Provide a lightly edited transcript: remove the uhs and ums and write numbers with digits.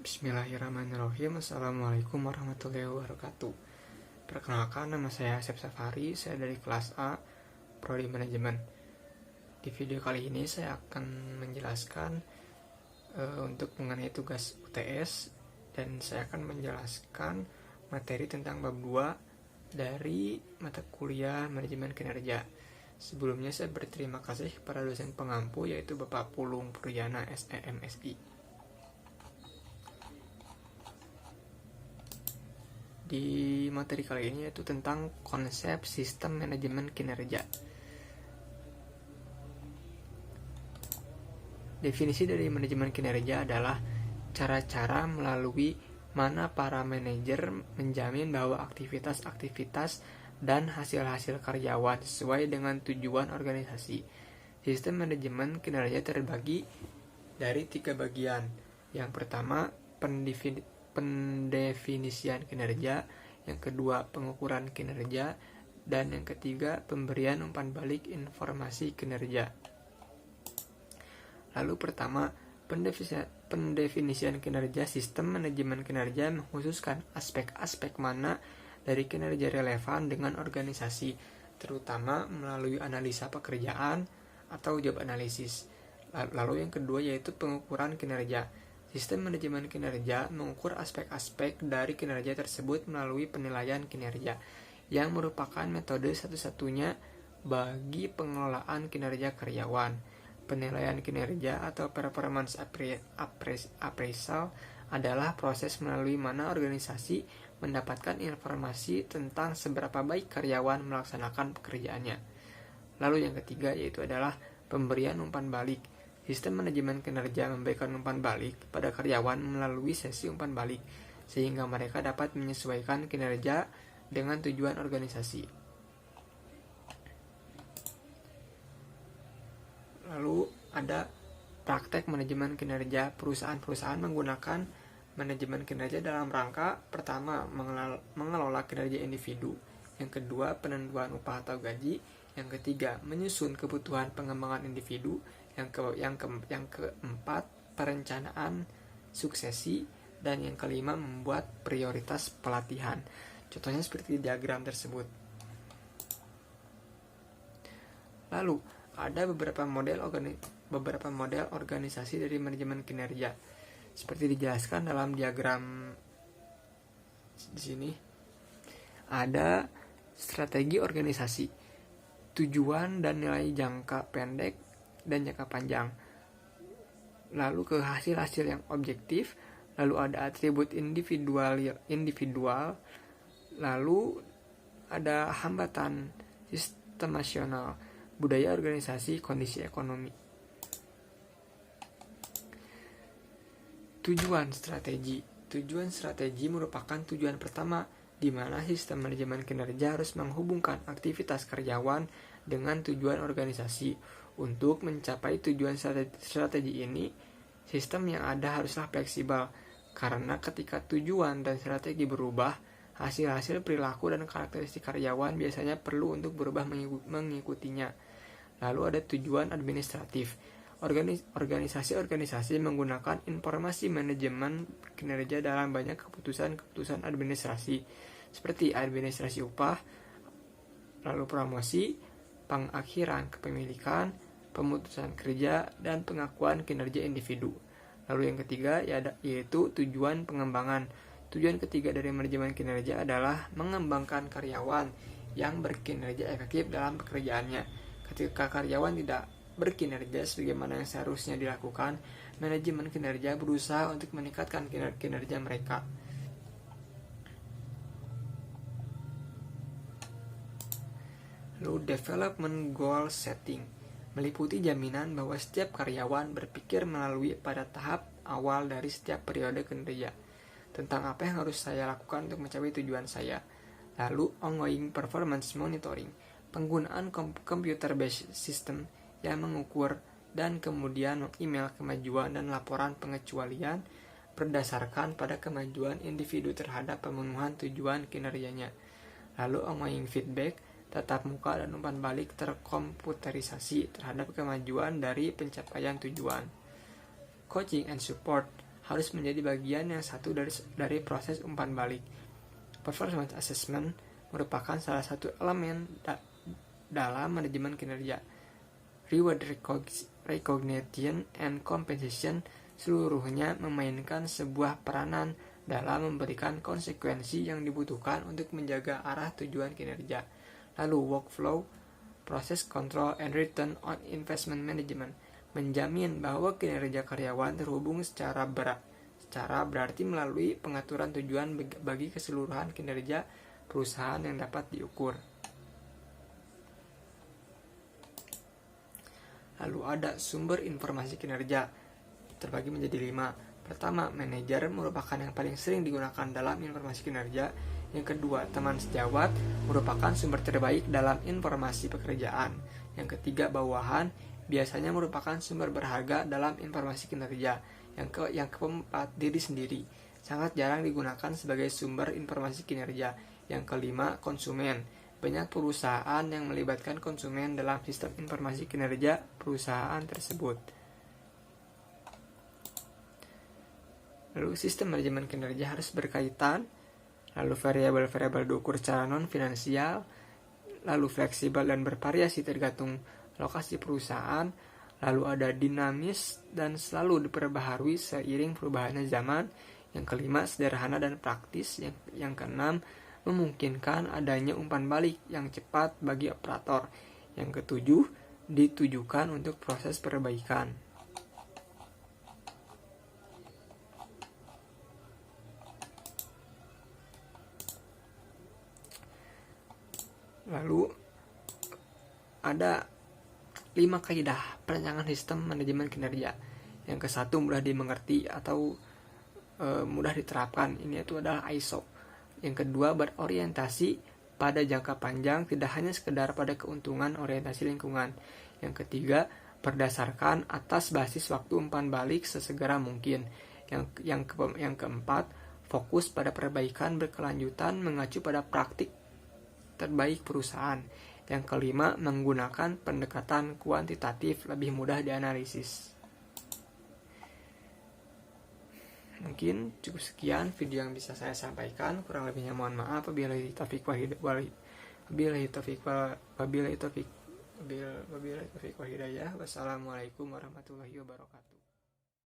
Bismillahirrahmanirrahim. Assalamualaikum warahmatullahi wabarakatuh. Perkenalkan, nama saya Asep Safari. Saya dari kelas A, Prodi Manajemen. Di video kali ini saya akan menjelaskan untuk mengenai tugas UTS, dan saya akan menjelaskan materi tentang bab 2 dari mata kuliah Manajemen Kinerja. Sebelumnya saya berterima kasih kepada dosen pengampu, yaitu Bapak Pulung Puriyana SEMSI. Di materi kali ini yaitu tentang konsep sistem manajemen kinerja. Definisi dari manajemen kinerja adalah cara-cara melalui mana para manajer menjamin bahwa aktivitas-aktivitas dan hasil-hasil karyawan sesuai dengan tujuan organisasi. Sistem manajemen kinerja terbagi dari 3 bagian. Yang pertama, pendefinisian kinerja, yang kedua pengukuran kinerja, dan yang ketiga pemberian umpan balik informasi kinerja. Lalu pertama, pendefinisian kinerja. Sistem manajemen kinerja mengkhususkan aspek-aspek mana dari kinerja relevan dengan organisasi, terutama melalui analisa pekerjaan atau job analisis. Lalu yang kedua yaitu pengukuran kinerja. Sistem manajemen kinerja mengukur aspek-aspek dari kinerja tersebut melalui penilaian kinerja, yang merupakan metode satu-satunya bagi pengelolaan kinerja karyawan. Penilaian kinerja atau performance appraisal adalah proses melalui mana organisasi mendapatkan informasi tentang seberapa baik karyawan melaksanakan pekerjaannya. Lalu yang ketiga yaitu adalah pemberian umpan balik. Sistem manajemen kinerja memberikan umpan balik pada karyawan melalui sesi umpan balik, sehingga mereka dapat menyesuaikan kinerja dengan tujuan organisasi. Lalu ada praktek manajemen kinerja. Perusahaan-perusahaan menggunakan manajemen kinerja dalam rangka pertama mengelola kinerja individu, yang kedua penentuan upah atau gaji, yang ketiga menyusun kebutuhan pengembangan individu, yang keempat perencanaan suksesi, dan yang kelima membuat prioritas pelatihan. Contohnya seperti diagram tersebut. Lalu ada beberapa model organisasi dari manajemen kinerja, seperti dijelaskan dalam diagram di sini. Ada strategi organisasi, tujuan dan nilai jangka pendek dan jangka panjang, lalu ke hasil-hasil yang objektif, lalu ada atribut individual, lalu ada hambatan sistemasional, budaya organisasi, kondisi ekonomi. Tujuan strategi merupakan tujuan pertama di mana sistem manajemen kinerja harus menghubungkan aktivitas karyawan dengan tujuan organisasi. Untuk mencapai tujuan strategi ini, sistem yang ada haruslah fleksibel, karena ketika tujuan dan strategi berubah, hasil-hasil perilaku dan karakteristik karyawan biasanya perlu untuk berubah mengikutinya. Lalu ada tujuan administratif. Organisasi-organisasi menggunakan informasi manajemen kinerja dalam banyak keputusan administrasi, seperti administrasi upah, lalu promosi, pengakhiran kepemilikan, pemutusan kerja, dan pengakuan kinerja individu. Lalu yang ketiga yaitu tujuan pengembangan. Tujuan ketiga dari manajemen kinerja adalah mengembangkan karyawan yang berkinerja efektif dalam pekerjaannya. Ketika karyawan tidak berkinerja sebagaimana yang seharusnya dilakukan, manajemen kinerja berusaha untuk meningkatkan kinerja mereka. Lalu development goal setting meliputi jaminan bahwa setiap karyawan berpikir melalui pada tahap awal dari setiap periode kinerja tentang apa yang harus saya lakukan untuk mencapai tujuan saya. Lalu ongoing performance monitoring, penggunaan computer-based system yang mengukur dan kemudian meng-email kemajuan dan laporan pengecualian berdasarkan pada kemajuan individu terhadap pemenuhan tujuan kinerjanya. Lalu ongoing feedback, tatap muka dan umpan balik terkomputerisasi terhadap kemajuan dari pencapaian tujuan. Coaching and support, harus menjadi bagian yang satu dari proses umpan balik. Performance assessment merupakan salah satu elemen dalam manajemen kinerja. Reward recognition and compensation seluruhnya memainkan sebuah peranan dalam memberikan konsekuensi yang dibutuhkan untuk menjaga arah tujuan kinerja. Lalu workflow, proses control and return on investment management menjamin bahwa kinerja karyawan terhubung secara berarti melalui pengaturan tujuan bagi keseluruhan kinerja perusahaan yang dapat diukur. Lalu ada sumber informasi kinerja, terbagi menjadi 5. Pertama, manajer merupakan yang paling sering digunakan dalam informasi kinerja. Yang kedua, teman sejawat merupakan sumber terbaik dalam informasi pekerjaan. Yang ketiga, bawahan biasanya merupakan sumber berharga dalam informasi kinerja. Yang keempat, diri sendiri sangat jarang digunakan sebagai sumber informasi kinerja. Yang kelima, konsumen. Banyak perusahaan yang melibatkan konsumen dalam sistem informasi kinerja perusahaan tersebut. Lalu sistem manajemen kinerja harus berkaitan, lalu variabel-variabel diukur secara non-finansial, lalu fleksibel dan bervariasi tergantung lokasi perusahaan, lalu ada dinamis dan selalu diperbaharui seiring perubahannya zaman. Yang kelima, sederhana dan praktis. Yang keenam, memungkinkan adanya umpan balik yang cepat bagi operator. Yang ketujuh, ditujukan untuk proses perbaikan. Lalu ada 5 kaidah perancangan sistem manajemen kinerja. Yang ke-1, mudah dimengerti atau mudah diterapkan. Ini itu adalah ISO. Yang kedua, berorientasi pada jangka panjang, tidak hanya sekedar pada keuntungan orientasi lingkungan. Yang ketiga, berdasarkan atas basis waktu umpan balik sesegera mungkin. Yang keempat, fokus pada perbaikan berkelanjutan mengacu pada praktik terbaik perusahaan. Yang kelima, menggunakan pendekatan kuantitatif lebih mudah dianalisis. Mungkin cukup sekian video yang bisa saya sampaikan. Kurang lebihnya mohon maaf. Wabillahi taufiq wa hidayah. Wassalamualaikum warahmatullahi wabarakatuh.